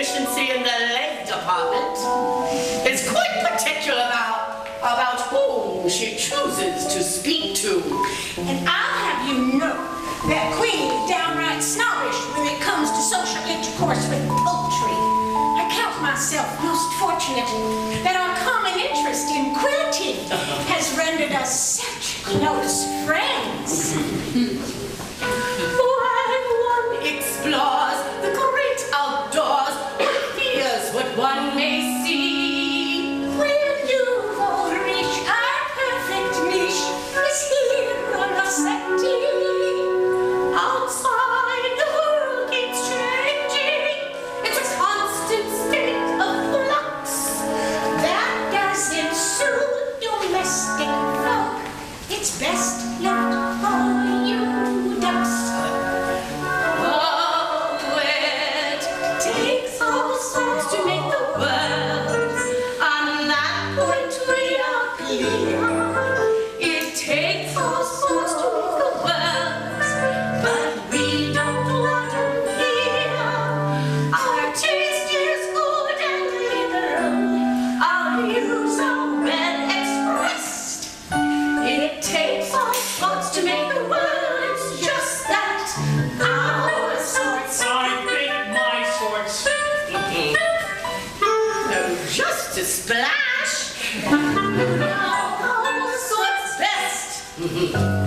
efficiency in the leg department, is quite particular about whom she chooses to speak to. And I'll have you know that Queenie is downright snobbish when it comes to social intercourse with poultry. I count myself most fortunate that our common interest in quilting has rendered us such close friends. When one explores the great outdoors, one fears what one may see. When you've all reached our perfect niche, is here on a settee. Outside, the world keeps changing. It's a constant state of flux. That doesn't suit domestic folk. It's best left for you ducks. Oh, it takes all sorts to make the world. On that point we are clear. It takes all sorts to make the world, but we don't want to hear. Our taste is good and liberal. Our views are well expressed. It takes all sorts to make the world. It's just that our sorts. I think my sorts. No, just a splash. Our sorts best.